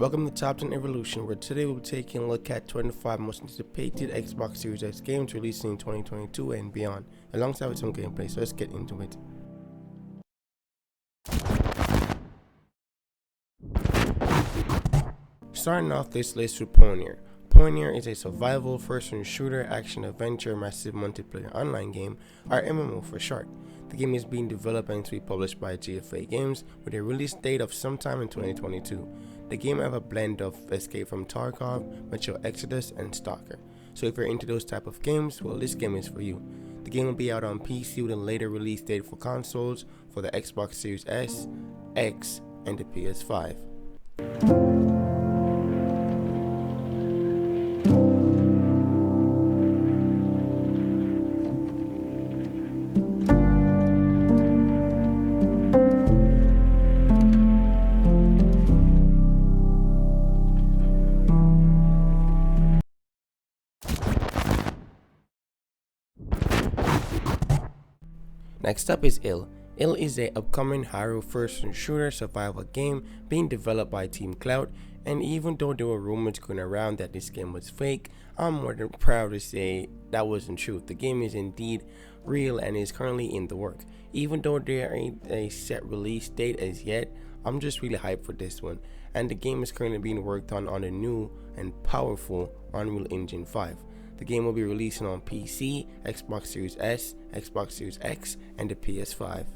Welcome to Top 10 Evolution, where today we'll be taking a look at 25 most anticipated Xbox Series X games releasing in 2022 and beyond, alongside with some gameplay, so let's get into it. Starting off this list with Pioner. Pioner is a survival, first-person shooter, action-adventure, massive multiplayer online game, or MMO for short. The game is being developed and to be published by GFA Games with a release date of sometime in 2022. The game have a blend of Escape from Tarkov, Metro Exodus, and Stalker. So if you're into those type of games, well, this game is for you. The game will be out on PC with a later release date for consoles for the Xbox Series S, X, and the PS5. Next up is Ill. Ill is a upcoming horror first-person shooter survival game being developed by Team Cloud, and even though there were rumors going around that this game was fake, I'm more than proud to say that wasn't true. The game is indeed real and is currently in the work. Even though there ain't a set release date as yet, I'm just really hyped for this one, and the game is currently being worked on a new and powerful Unreal Engine 5. The game will be releasing on PC, Xbox Series S, Xbox Series X, and the PS5.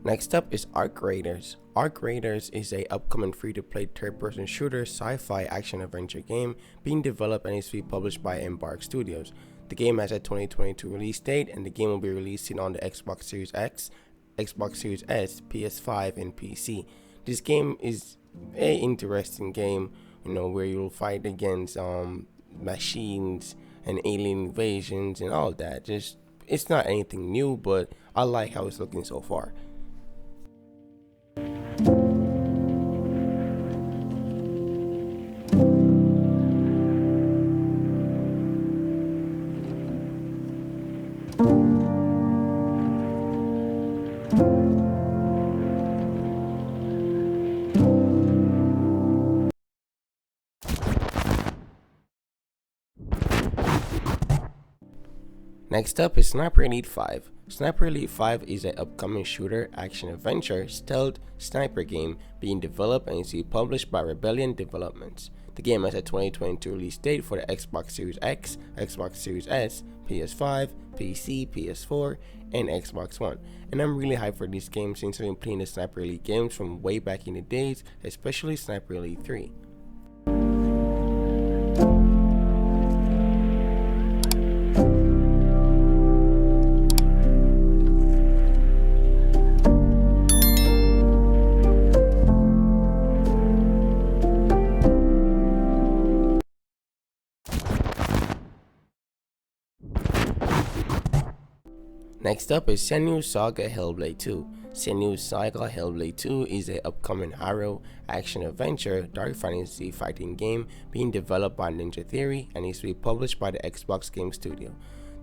Next up is Arc Raiders. Arc Raiders is a upcoming free-to-play third-person shooter sci-fi action-adventure game being developed and is to be published by Embark Studios. The game has a 2022 release date, and the game will be releasing on the Xbox Series X, Xbox Series S, PS5, and PC. This game is an interesting game, where you'll fight against machines and alien invasions and all that. It's not anything new, but I like how it's looking so far. Next up is Sniper Elite 5. Sniper Elite 5 is an upcoming shooter, action-adventure, stealth, sniper game being developed and is to be published by Rebellion Developments. The game has a 2022 release date for the Xbox Series X, Xbox Series S, PS5, PC, PS4, and Xbox One. And I'm really hyped for this game since I've been playing the Sniper Elite games from way back in the days, especially Sniper Elite 3. Next up is Senua Saga Hellblade 2. Senua Saga Hellblade 2 is an upcoming horror, action-adventure, dark fantasy fighting game being developed by Ninja Theory and is to be published by the Xbox Game Studio.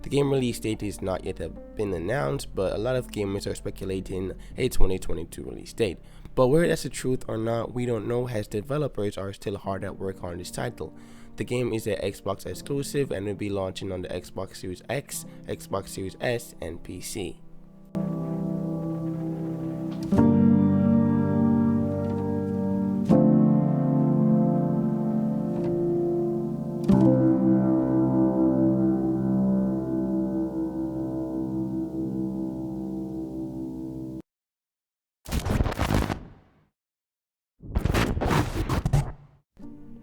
The game release date is not yet been announced, but a lot of gamers are speculating a 2022 release date. But whether that's the truth or not, we don't know, as developers are still hard at work on this title. The game is an Xbox exclusive and will be launching on the Xbox Series X, Xbox Series S, and PC.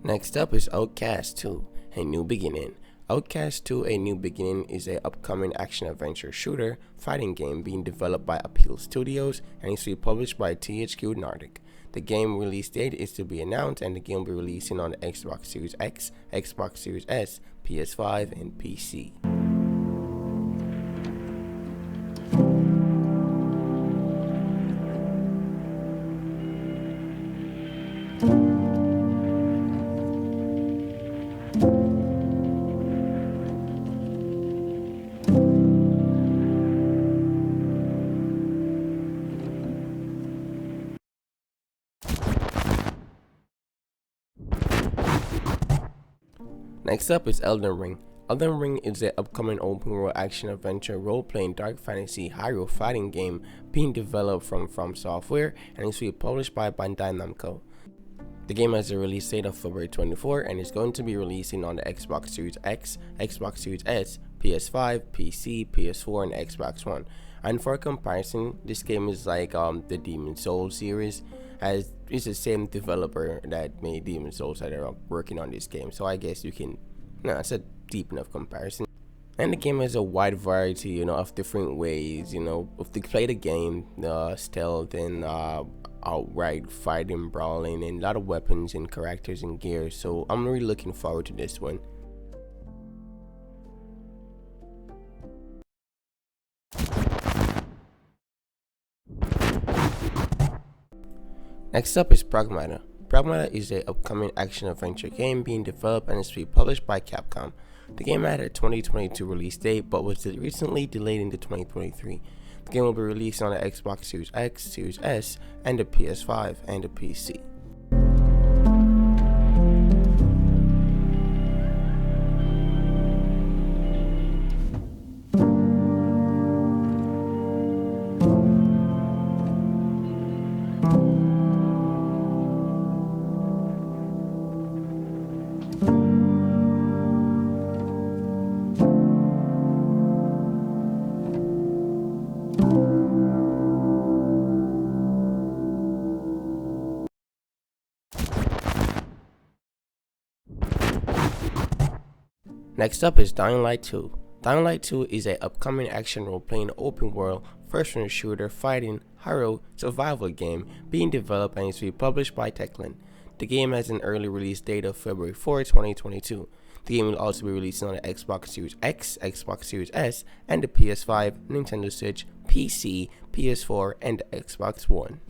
Next up is Outcast 2, A New Beginning. Outcast 2, A New Beginning is an upcoming action-adventure shooter fighting game being developed by Appeal Studios and is to be published by THQ Nordic. The game release date is to be announced, and the game will be releasing on the Xbox Series X, Xbox Series S, PS5, and PC. Next up is Elden Ring. Elden Ring is an upcoming open world action adventure role-playing dark fantasy hero fighting game being developed from Software and is being published by Bandai Namco. The game has a release date of February 24 and is going to be releasing on the Xbox Series X, Xbox Series S, PS5, PC, PS4, and Xbox One. And for comparison, this game is like the Demon Souls series, as it's the same developer that made Demon Souls that are working on this game. So I guess you can, it's a deep enough comparison. And the game has a wide variety, of different ways, to play the game, stealth and outright fighting, brawling, and a lot of weapons and characters and gear. So I'm really looking forward to this one. Next up is Pragmata. Pragmata is an upcoming action-adventure game being developed and is being published by Capcom. The game had a 2022 release date but was recently delayed into 2023. The game will be released on the Xbox Series X, Series S, and the PS5 and the PC. Next up is Dying Light 2. Dying Light 2 is an upcoming action role-playing open-world first-person shooter fighting hero survival game being developed and is being published by Techland. The game has an early release date of February 4, 2022. The game will also be released on the Xbox Series X, Xbox Series S, and the PS5, Nintendo Switch, PC, PS4, and the Xbox One.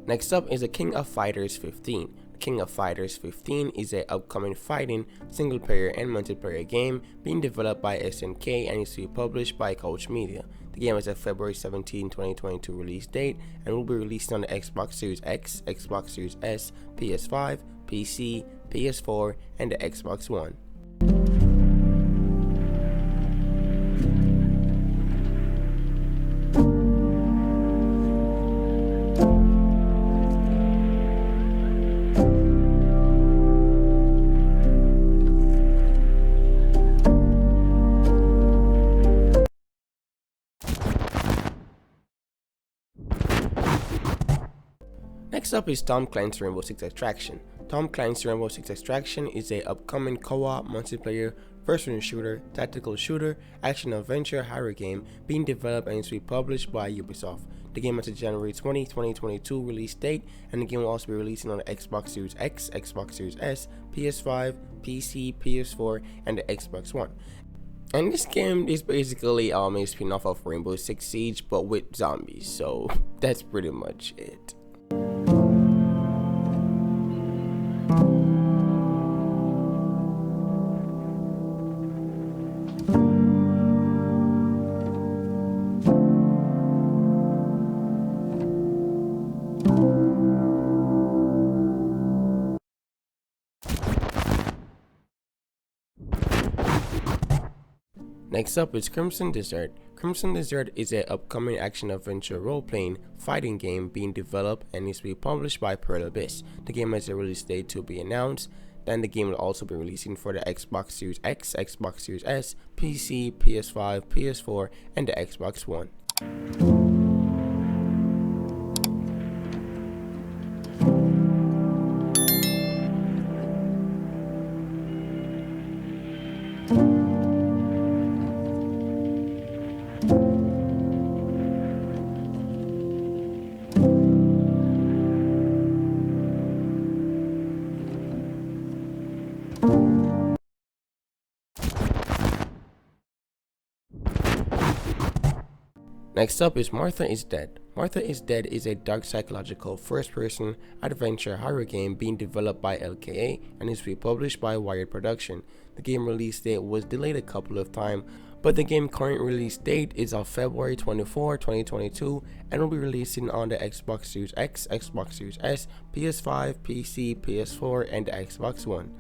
Next up is the King of Fighters 15. King of Fighters 15 is an upcoming fighting, single-player and multiplayer game being developed by SNK and is to be published by Koch Media. The game has a February 17, 2022 release date and will be released on the Xbox Series X, Xbox Series S, PS5, PC, PS4, and the Xbox One. Next up is Tom Clancy Rainbow Six Extraction. Tom Clancy Rainbow Six Extraction is a upcoming co-op, multiplayer, first-person shooter, tactical shooter, action-adventure horror game being developed and is to be published by Ubisoft. The game has a January 20, 2022 release date, and the game will also be releasing on the Xbox Series X, Xbox Series S, PS5, PC, PS4, and the Xbox One. And this game is basically a spin-off of Rainbow Six Siege, but with zombies, so that's pretty much it. Next up is Crimson Desert. Crimson Desert is an upcoming action-adventure role-playing fighting game being developed and is to be published by Pearl Abyss. The game has a release date to be announced. Then the game will also be releasing for the Xbox Series X, Xbox Series S, PC, PS5, PS4, and the Xbox One. Next up is Martha is Dead. Martha is Dead is a dark psychological first-person adventure horror game being developed by LKA and is republished by Wired Production. The game release date was delayed a couple of times, but the game current release date is on February 24, 2022 and will be releasing on the Xbox Series X, Xbox Series S, PS5, PC, PS4, and the Xbox One.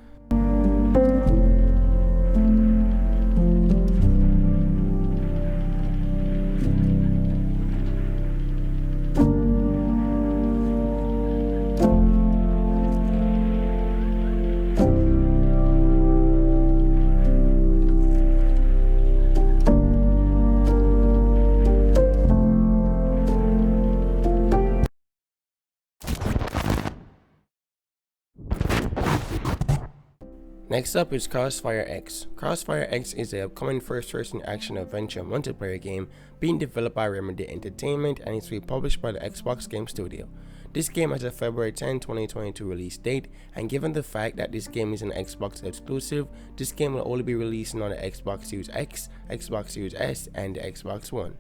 Next up is Crossfirex. Crossfirex is an upcoming first-person action-adventure multiplayer game being developed by Remedy Entertainment and is republished by the Xbox Game Studio. This game has a February 10, 2022 release date, and given the fact that this game is an Xbox exclusive, this game will only be releasing on the Xbox Series X, Xbox Series S, and the Xbox One.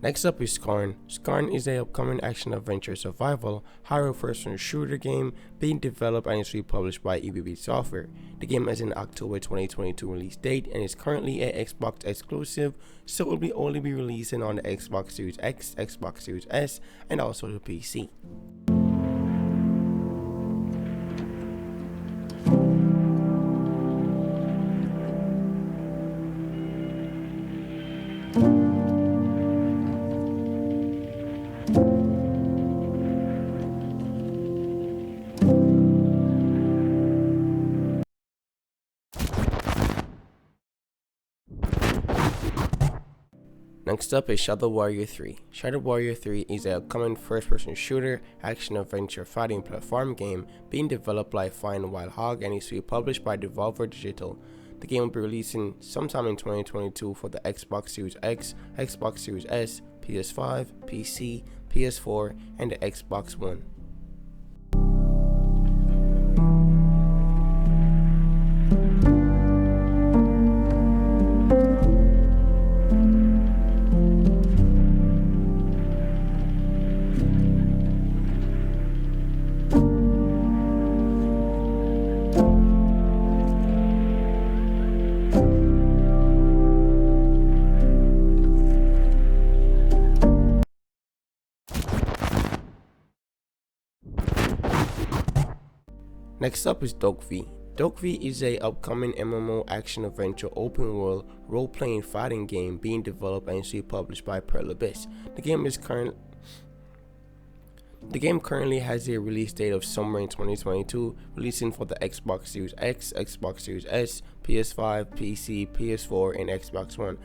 Next up is Scorn. Scorn is a upcoming action-adventure survival horror first-person shooter game being developed and is republished by EBB Software. The game has an October 2022 release date and is currently a Xbox exclusive, so it will only be releasing on the Xbox Series X, Xbox Series S, and also the PC. Next up is Shadow Warrior 3. Shadow Warrior 3 is a upcoming first-person shooter, action-adventure fighting platform game being developed by Fine Wild Hog and is republished by Devolver Digital. The game will be releasing sometime in 2022 for the Xbox Series X, Xbox Series S, PS5, PC, PS4, and the Xbox One. Next up is Doke V. Doke V is a upcoming MMO action-adventure open-world role-playing fighting game being developed and is published by Pearl Abyss. The game currently has a release date of summer in 2022, releasing for the Xbox Series X, Xbox Series S, PS5, PC, PS4, and Xbox One.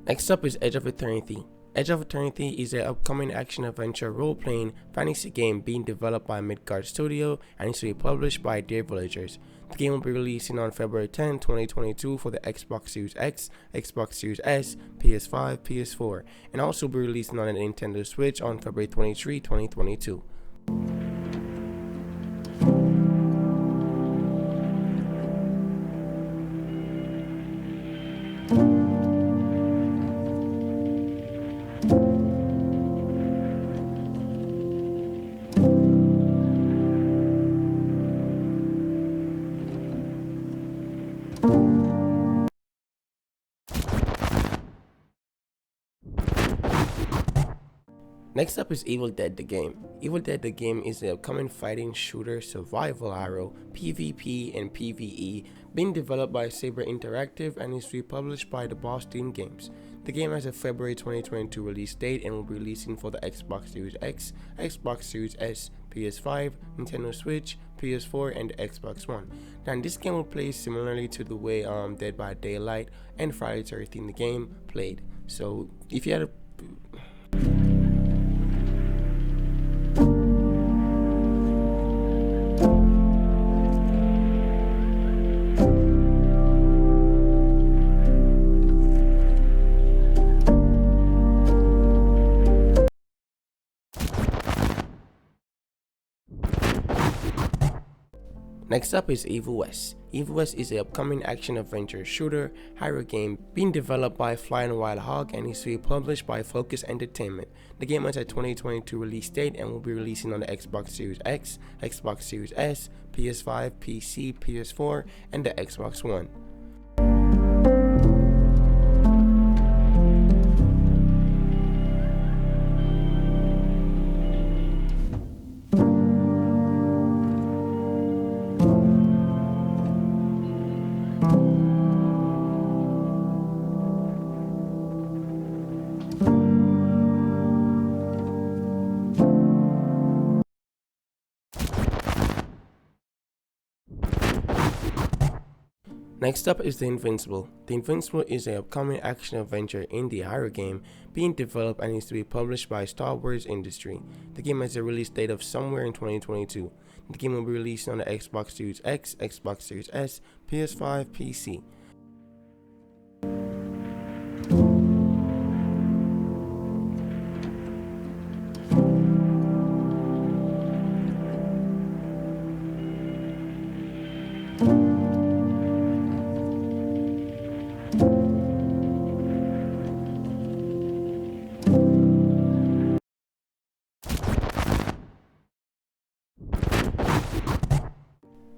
Next up is Edge of Eternity. Edge of Eternity is an upcoming action-adventure role-playing fantasy game being developed by Midgard Studio and is published by Dear Villagers. The game will be releasing on February 10, 2022 for the Xbox Series X, Xbox Series S, PS5, PS4, and also be releasing on the Nintendo Switch on February 23, 2022. Next up is Evil Dead the Game. Evil Dead the Game is an upcoming fighting shooter survival horror, PvP and PvE, being developed by Saber Interactive and is republished by the Boston Games. The game has a February 2022 release date and will be releasing for the Xbox Series X, Xbox Series S, PS5, Nintendo Switch, PS4 and the Xbox One. Now this game will play similarly to the way Dead by Daylight and Friday the 13th the game played. So if you had a Next up is Evil West. Evil West is an upcoming action-adventure shooter horror game being developed by Flying Wild Hog and is to be published by Focus Entertainment. The game has a 2022 release date and will be releasing on the Xbox Series X, Xbox Series S, PS5, PC, PS4, and the Xbox One. Next up is The Invincible. The Invincible is an upcoming action-adventure indie horror game being developed and is to be published by Star Wars Industry. The game has a release date of somewhere in 2022. The game will be released on the Xbox Series X, Xbox Series S, PS5, PC.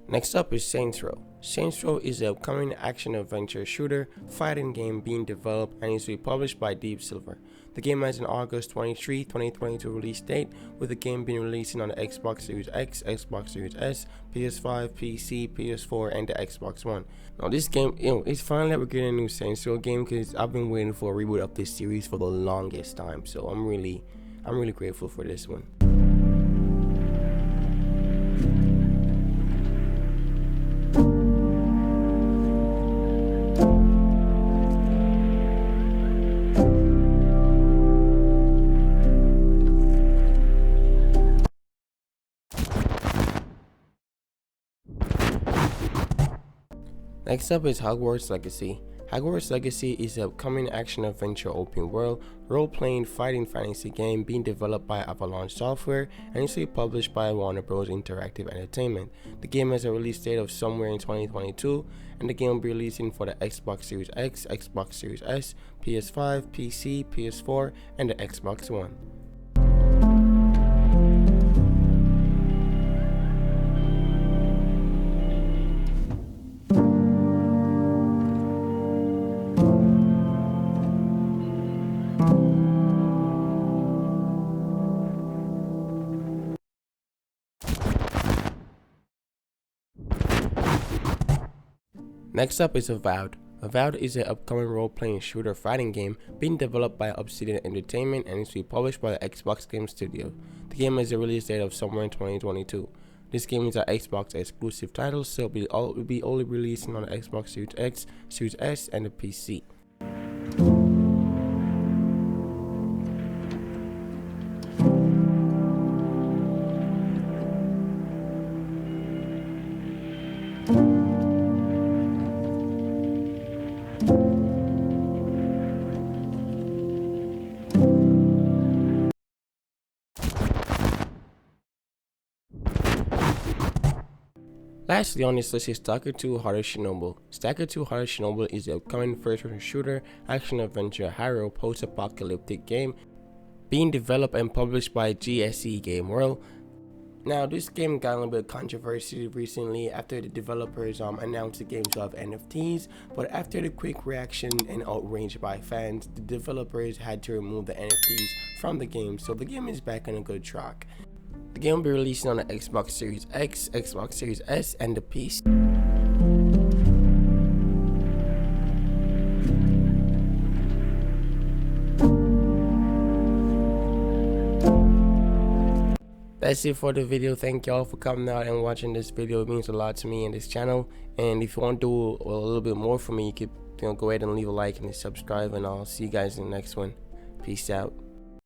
Next up is Saints Row. Saints Row is an upcoming action-adventure shooter fighting game being developed and is to be published by Deep Silver. The game has an August 23, 2022 release date, with the game being released on the Xbox Series X, Xbox Series S, PS5, PC, PS4, and the Xbox One. Now this game, it's finally that we're getting a new Saints Row game because I've been waiting for a reboot of this series for the longest time. So I'm really grateful for this one. Next up is Hogwarts Legacy. Hogwarts Legacy is an upcoming action-adventure open-world, role-playing fighting fantasy game being developed by Avalanche Software and is published by Warner Bros. Interactive Entertainment. The game has a release date of somewhere in 2022, and the game will be releasing for the Xbox Series X, Xbox Series S, PS5, PC, PS4, and the Xbox One. Next up is Avowed. Avowed is an upcoming role-playing shooter fighting game being developed by Obsidian Entertainment and is to be published by the Xbox Game Studio. The game has a release date of somewhere in 2022. This game is an Xbox exclusive title, so it will be only releasing on the Xbox Series X, Series S, and the PC. Lastly on this list is Stalker 2 Heart of Chernobyl. Stalker 2 Heart of Chernobyl is the upcoming first-person shooter, action-adventure, horror, post-apocalyptic game being developed and published by GSE Game World. Now, this game got a little bit of controversy recently after the developers announced the game to have NFTs, but after the quick reaction and outrage by fans, the developers had to remove the NFTs from the game, so the game is back on a good track. The game will be releasing on the Xbox Series X, Xbox Series S, and the PC. That's it for the video. Thank y'all for coming out and watching this video. It means a lot to me and this channel. And if you want to do a little bit more for me, you could go ahead and leave a like and subscribe, and I'll see you guys in the next one. Peace out.